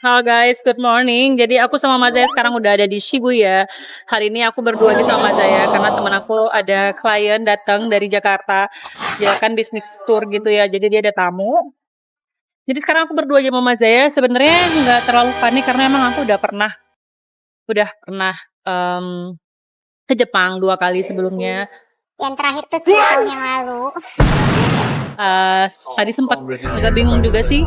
Halo guys, good morning. Jadi aku sama Mazaya sekarang udah ada di Shibuya. Hari ini aku berdua aja sama Mazaya karena teman aku ada klien datang dari Jakarta. Dia kan bisnis tour gitu ya. Jadi dia ada tamu. Jadi sekarang aku berdua aja sama Mazaya. Sebenarnya nggak terlalu panik karena emang aku udah pernah em, ke Jepang 2 kali sebelumnya. Yang terakhir tuh 10 tahun yang lalu. Eh, Tadi sempat agak bingung juga sih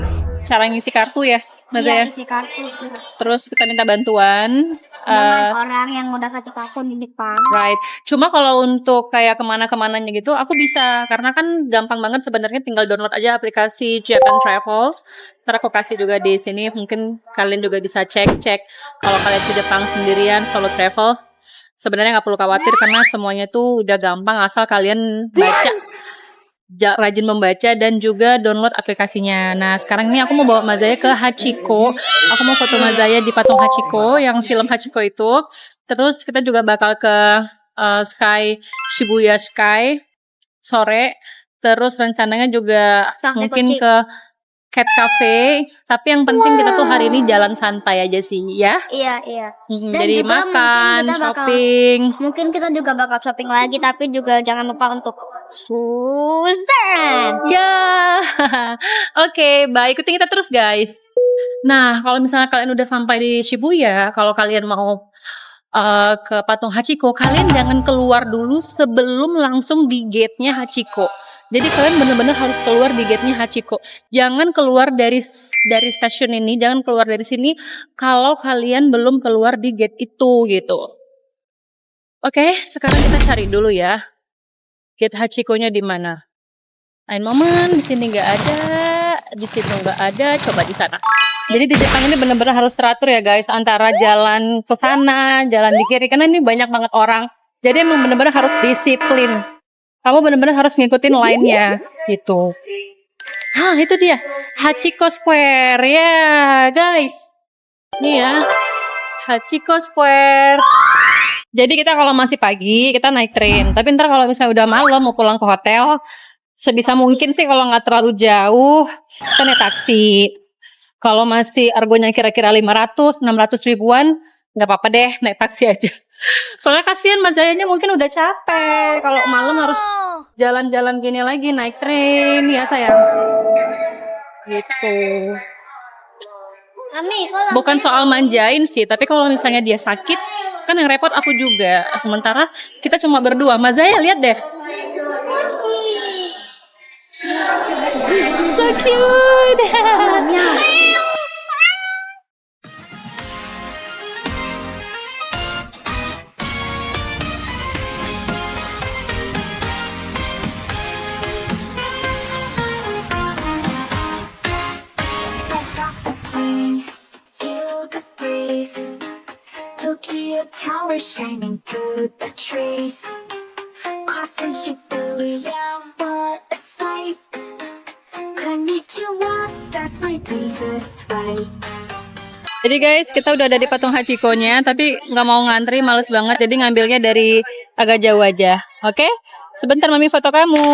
cara ngisi kartu ya, Mazaya. Iya, isi kartu tuh. Terus kita minta bantuan. Dengan orang yang udah 1 tahun di Jepang. Right. Cuma kalau untuk kayak kemana-kemananya gitu, aku bisa. Karena kan gampang banget sebenarnya, tinggal download aja aplikasi Japan Travels. Ntar aku kasih juga di sini, mungkin kalian juga bisa cek-cek. Kalau kalian ke Jepang sendirian, solo travel, sebenarnya nggak perlu khawatir karena semuanya tuh udah gampang asal kalian baca. Rajin membaca dan juga download aplikasinya. Nah, sekarang ini aku mau bawa Mazaya ke Hachiko. Aku mau foto Mazaya di patung Hachiko, yang film Hachiko itu. Terus kita juga bakal ke Shibuya Sky sore. Terus rencananya juga Cafe mungkin Kochi. ke Cat Cafe. Tapi yang penting kita tuh hari ini jalan santai aja sih, ya. Iya. Dan Jadi juga makan, mungkin kita shopping. Mungkin kita juga bakal shopping lagi, tapi juga jangan lupa untuk Susan. Ya, oke, baik. Ikutin kita terus, guys. Nah, kalau misalnya kalian udah sampai di Shibuya, kalau kalian mau ke patung Hachiko, kalian jangan keluar dulu sebelum langsung di gate-nya Hachiko. Jadi kalian benar-benar harus keluar di gate-nya Hachiko. Jangan keluar dari stasiun ini, jangan keluar dari sini kalau kalian belum keluar di gate itu gitu. Oke, sekarang kita cari dulu ya. Gate Hachiko-nya di mana? Lain momen, di sini nggak ada, di situ nggak ada, coba di sana. Jadi di Jepang ini benar-benar harus teratur ya guys, antara jalan ke sana, jalan di kiri, karena ini banyak banget orang. Jadi emang benar-benar harus disiplin. Kamu benar-benar harus ngikutin line-nya gitu. Hah, itu dia, Hachiko Square ya guys. Ini ya, Hachiko Square. Jadi kita kalau masih pagi, kita naik train. Tapi ntar kalau misalnya udah malam mau pulang ke hotel, sebisa mungkin sih kalau nggak terlalu jauh, kita naik taksi. Kalau masih argonya kira-kira 500-600 ribuan, nggak apa-apa deh, naik taksi aja. Soalnya kasihan Mas Zayanya mungkin udah capek. Kalau malam harus jalan-jalan gini lagi, naik train, ya sayang. Gitu. Ami, Bukan soal manjain sih, tapi kalau misalnya dia sakit, kan yang repot aku juga. Sementara kita cuma berdua. Mas Zaya lihat deh. So cute. Feel the breeze. Tokyo Tower shining through the trees. Crossing Shibuya, what a sight. Konnichiwa, starts my day just right. Jadi guys, kita udah ada di patung Hachiko-nya, tapi nggak mau ngantri, males banget, jadi ngambilnya dari agak jauh aja. Oke? Sebentar Mami foto kamu.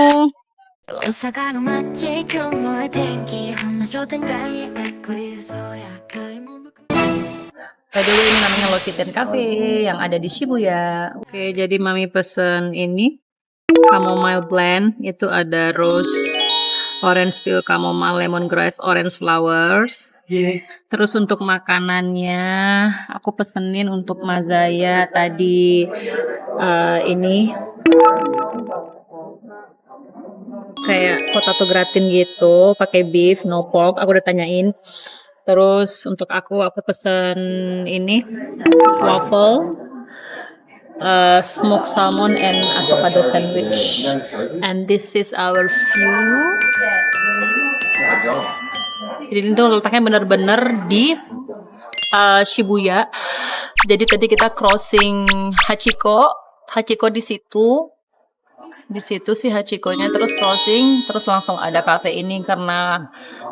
Dulu ini namanya Loshiten Cafe yang ada di Shibuya. Oke, jadi Mami pesen ini chamomile blend, itu ada rose, orange peel, chamomile, lemongrass, orange flowers. Terus untuk makanannya aku pesenin untuk Mazaya tadi ini kayak potato gratin gitu, pakai beef, no pork. Aku udah tanyain. Terus untuk aku pesen ini waffle, smoked salmon and avocado sandwich. And this is our view. Jadi itu letaknya bener-bener di Shibuya. Jadi tadi kita crossing Hachiko di situ. Di situ sih Hachiko-nya, terus crossing, terus langsung ada cafe ini. Karena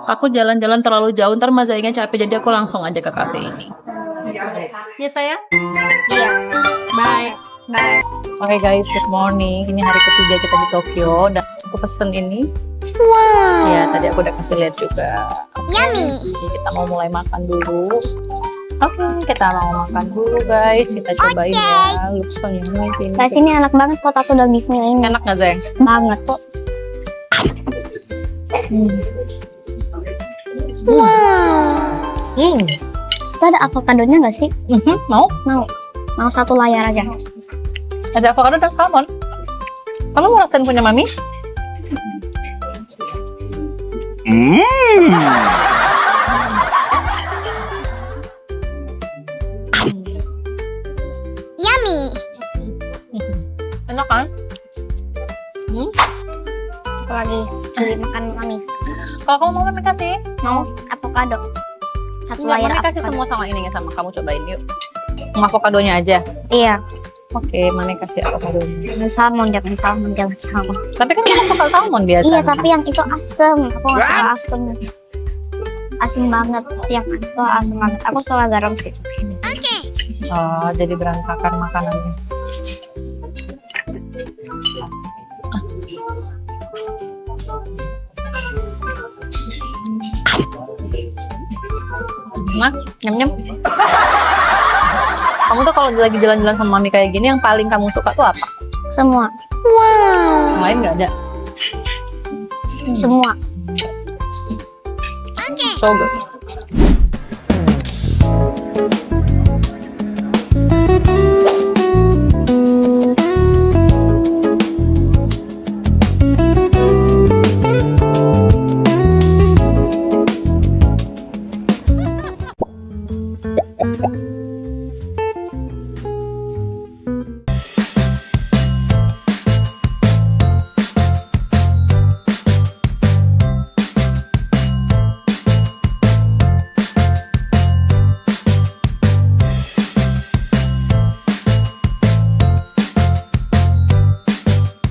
aku jalan-jalan terlalu jauh, ntar Mazayanya capek, jadi aku langsung aja ke cafe ini. Ya sayang? Iya. Bye. Oke guys, good morning. Ini hari ketiga kita di Tokyo. Dan aku pesen ini Ya, tadi aku udah kasih lihat juga. Yummy. Jadi kita mau mulai makan dulu. Oke, kita mau makan dulu guys. Kita cobain ya. Looks so yummy sih. Guys, ini enak banget potato daging ini. Enak nggak Zeng? Banget kok. Itu ada avokadonya nggak sih? Mau? Mau satu layar aja. Ada avocado dan salmon. Kamu mau rasain punya mami? Yummy. Enak kan? Aku lagi cari makan mami. Kalau kamu mau mami kasih? Mau avocado. Satu Enggak, layar mami kasih avocado. semua sama ininya sama kamu, cobain yuk. Avokadonya aja. Iya. Oke, mami kasih avokadonya. Jangan salmon, jangan salmon, jangan salmon. Tapi kan kamu suka salmon biasa. Iya, tapi yang itu asem. Aku nggak suka asem. Asin banget. Yang itu asem banget. Aku suka garam sih. Oh, jadi berantakan makanannya. Nah, nyem-nyem. Kamu tuh kalau lagi jalan-jalan sama mami kayak gini, yang paling kamu suka tuh apa? Semua. Yang lain nggak ada? Semua. So good.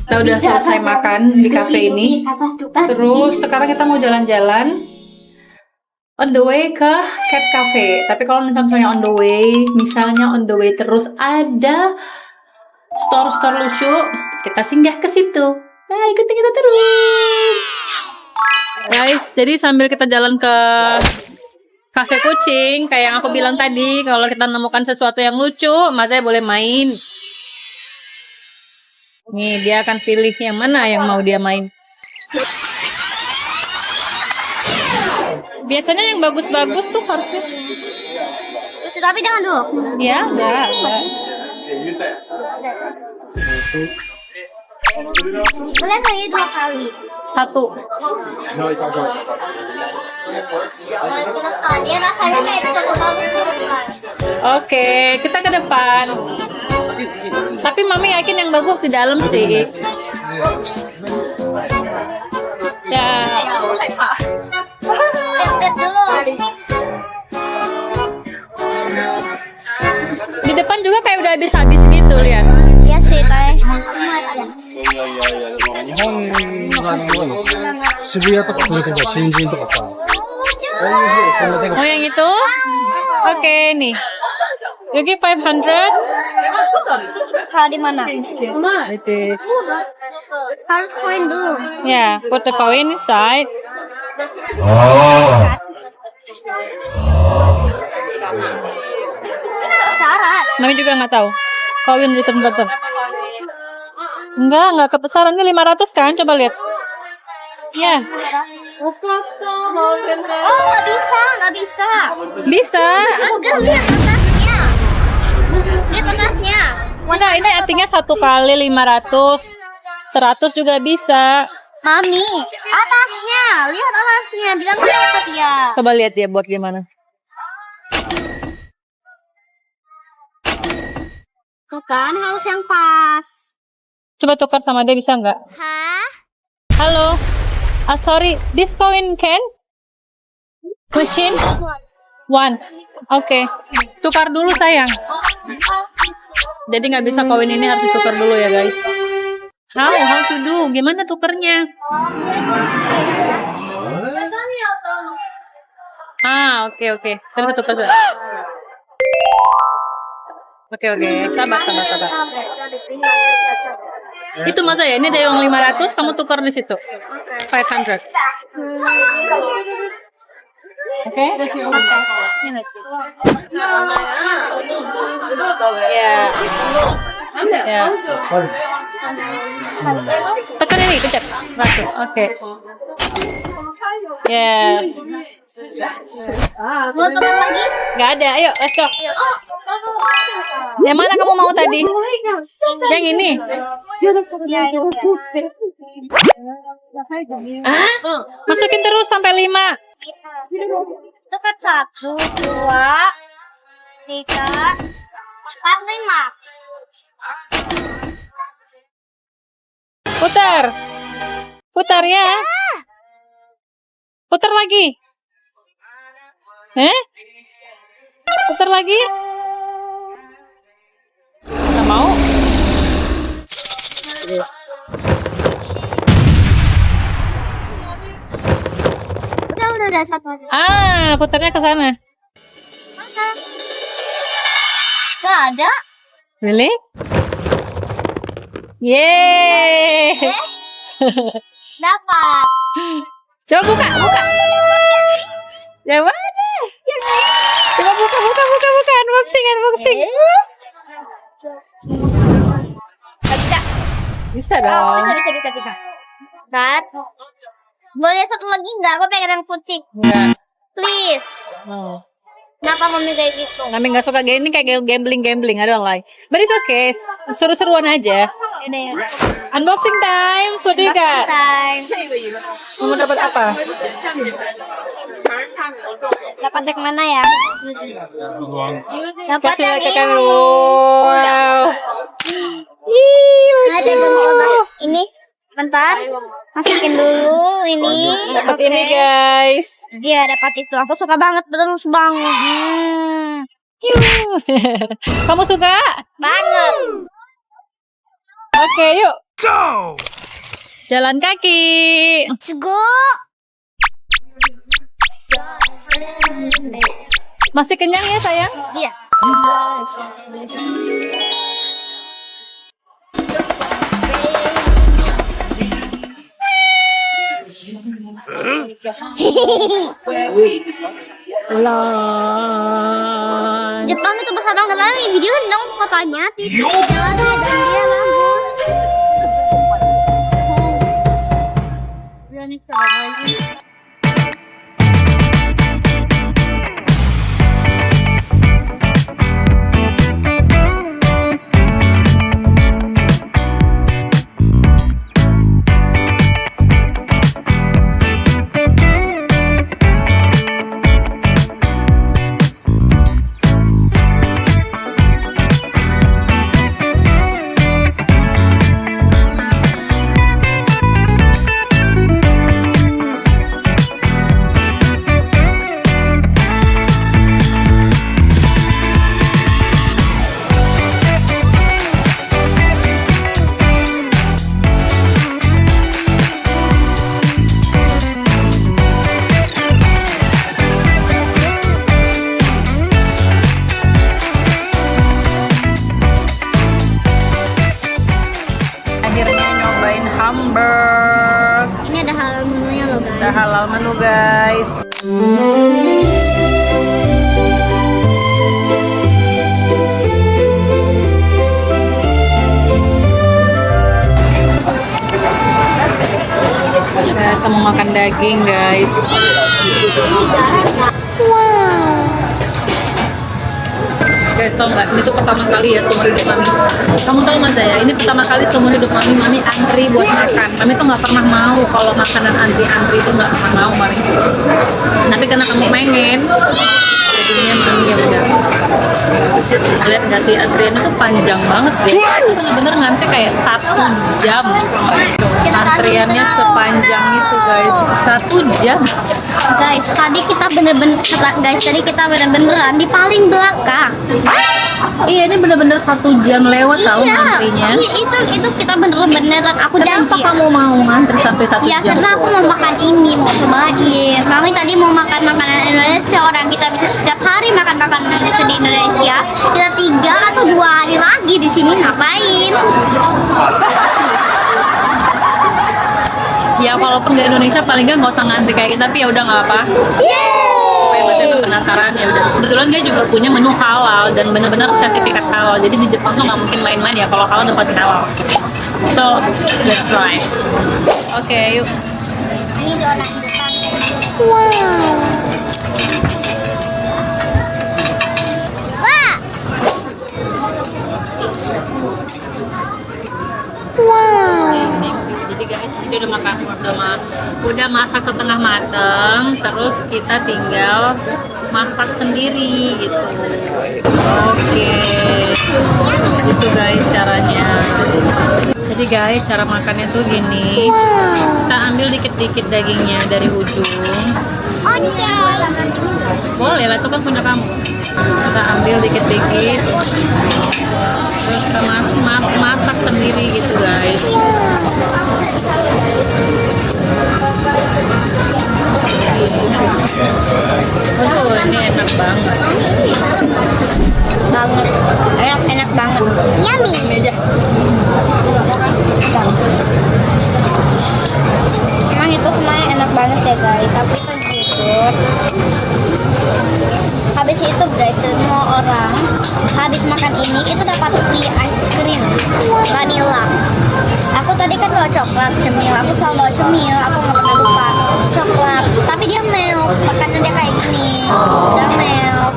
Kita udah selesai makan di cafe ini. Terus sekarang kita mau jalan-jalan on the way ke Cat Cafe. Tapi kalau misalnya on the way terus ada store-store lucu, kita singgah ke situ. Nah, ikutin kita terus. Guys, jadi sambil kita jalan ke cafe kucing, kayak yang aku bilang tadi, kalau kita menemukan sesuatu yang lucu, Maznya boleh main. Nih, dia akan pilih yang mana yang mau dia main. Biasanya yang bagus-bagus tuh harusnya. Tapi jangan dulu. Ya, enggak. Boleh kali 2 kali. Satu. Kalau dia rasanya kayak satu bagus kan. Oke, kita ke depan. Tapi mami yakin yang bagus di dalam sih. Ya. Lihat dulu. Di depan juga kayak udah habis-habis gitu, lihat. Iya sih, kayak 日本が渋谷とかそういうとこ新人とかさ、こういうそんな手が Oh, yang itu? Oke, nih. Yogi 500. Kalau di mana? Itu. Harus koin dulu. Ya, put the coin inside. Syarat. Mami juga nggak tahu. Koin return button. Enggak kebesaran. Ini 500 kan? Coba lihat. Ya. Oh, nggak bisa, nggak bisa. Bisa. Enggak, lihat atasnya. Lihat atasnya. Nah, ini artinya 1 kali 500. 100 juga bisa. Mami, atasnya. Lihat atasnya. Bilang apa dia? Coba lihat dia buat gimana. Tuh kan, harus yang pas. Coba tukar sama dia, bisa nggak? Hah? Halo. Sorry, this coin can? Machine? One. Oke. Tukar dulu sayang. Jadi nggak bisa koin ini, harus ditukar dulu ya guys. How to do? Gimana tukernya? Oke. Terus tukar dulu. Oke. Sabar. Itu masa ya, ini ada yang 500, kamu tukar di situ. 500. Oke? Ya. Ya. Tekan ini, pencet. 100. Oke. Ya. Mau teman lagi? Nggak ada. Ayo, let's go. Yang mana kamu mau tadi? Yang ini. Masukin terus sampai 5. Itu kan 1, 2, 3, 4, 5. Putar. Putar ya. Putar lagi. Putar lagi. Nggak mau. Udah ada satu lagi. Putarnya ke sana. Gak ada. Really? Yeay. Dapat. Coba buka. Ya mana? Coba buka. Unboxing. Bisa dong. Bisa. Dad. Boleh satu lagi nggak? Aku pengen yang kucing. Enggak. Please. Oh. Kenapa mami kayak gitu? Mami nggak suka ini kayak gambling. I don't like. But it's okay. Seru-seruan aja. Ini. Unboxing time. What do you got? Time. Kamu dapat apa? Dapat yang mana ya? Dapat Kasih yang ke ini. kamera. Wow. Ih, Ada ini. Bentar. Masukin dulu ini. dapat Oke. ini guys. Dia dapat itu. Aku suka banget, terus banget. Kamu suka? Banget. Oke, yuk. Go. Jalan kaki. Let's go. Masih kenyang ya sayang? Iya. Jepang itu besar banget, tapi video dong fotonya titik jalannya dan dia bagus. Akhirnya nyobain hamburger. Ini ada halal menunya loh guys. Ada halal menu guys. Kita mau makan daging guys. Wow. Guys, tau nggak? Ini tuh pertama kali ya seumur hidup Mami. Kamu tahu Mas ya? Ini pertama kali seumur hidup Mami antri buat makan. Mami tuh nggak pernah mau kalau makanan antri itu nggak pernah mau Mami. Tapi karena kamu pengen, jadinya Mami ya udah. Lihat nggak sih antriannya tuh panjang banget ya. Itu bener-bener ngantri kayak 1 jam. Antriannya sepanjang itu guys, 1 jam. Guys, tadi kita bener-bener beneran di paling belakang. Iya, ini bener-bener 1 jam lewat tahu antrinya. Itu kita bener-bener aku Kenapa janji. kamu mau ngantri sampai 1 Ya jam? karena aku mau makan ini, mau cobain. Mami tadi mau makan makanan Indonesia, orang kita bisa setiap hari makan makanan Indonesia di Indonesia. Kita 3 atau 2 hari lagi di sini ngapain? Ya walaupun nggak Indonesia paling nggak usah ngantri kayak gitu, tapi ya udah nggak apa. Supaya buat itu penasaran ya udah. Kebetulan dia juga punya menu halal dan bener-bener sertifikat halal. Jadi di Jepang tuh nggak mungkin main-main ya, kalau halal udah pasti halal. So let's try. Oke, yuk. Ini donat Jepang. Wow. Wah. Wow. Jadi guys, ini udah makan, udah masak setengah mateng, terus kita tinggal masak sendiri gitu. Oke, gitu guys caranya. Jadi guys, cara makannya tuh gini. Kita ambil dikit-dikit dagingnya dari ujung. Oke. Boleh lah, itu kan punya kamu. Kita ambil dikit-dikit, terus kita masak sendiri gitu guys. Aduh, ini enak banget. Enak banget. Yummy. Ini aja. Emang itu semuanya enak banget ya guys, tapi itu jujur. Habis itu guys, semua orang habis makan ini itu dapat free ice cream vanilla. Aku tadi kan bawa coklat cemil, aku selalu bawa cemil, aku nggak pernah lupa coklat. Tapi dia milk, makanya dia kayak gini, udah milk.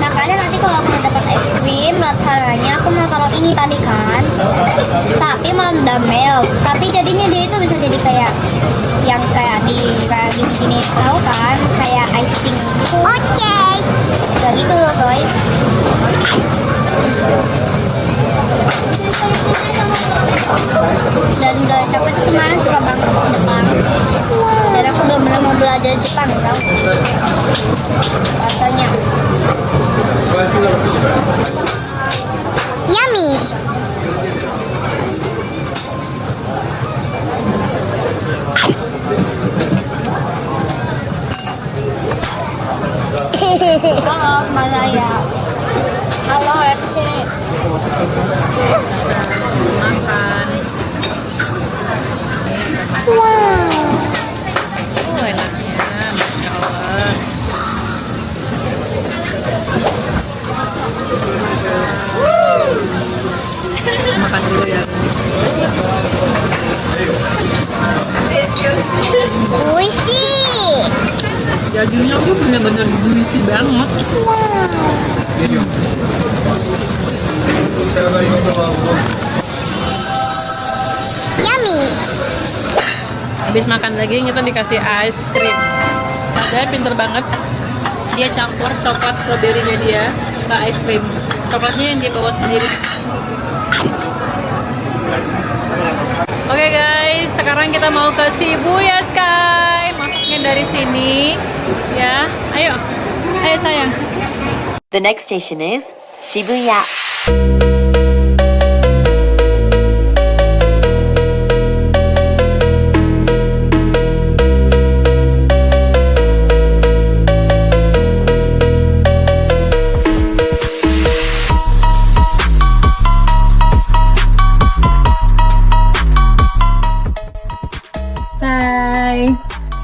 Makanya nanti kalau aku dapat es krim, rasanya aku mau taruh ini tadi kan, tapi malah udah milk. Tapi jadinya dia itu bisa jadi kayak yang kayak gini, tahu kan? Kayak icing. Oke. Kayak gitu loh guys. Dan guys, aku tuh semuanya suka banget Jepang. Dan aku benar-benar mau belajar Jepang tau. Rasanya yummy. Halo, Malaya. Halo, sini. Makan. Wow. Oh, enaknya, Masya Allah. Makan dulu ya. Oishi. Dagingnya tuh bener-bener juicy banget. Yummy. Habis makan daging kita dikasih ice cream. Saya pinter banget. Dia campur coklat stroberinya dia ke ice cream. Coklatnya yang dia bawa sendiri. Oke guys, sekarang kita mau ke Shibuya Sky. Masuknya dari sini, ya. Ayo, ayo sayang. The next station is Shibuya. Hai,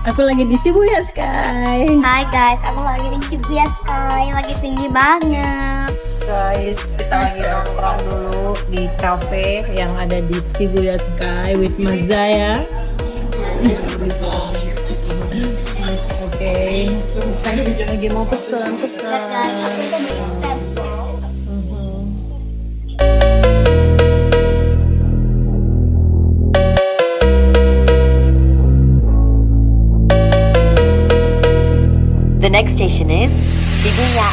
aku lagi di Shibuya Sky. Hai guys, aku lagi di Shibuya Sky, lagi tinggi banget. Guys, kita lagi nongkrong dulu di cafe yang ada di Shibuya Sky with Mas Zaya. Oke, lagi mau pesan. The next station is Shibuya.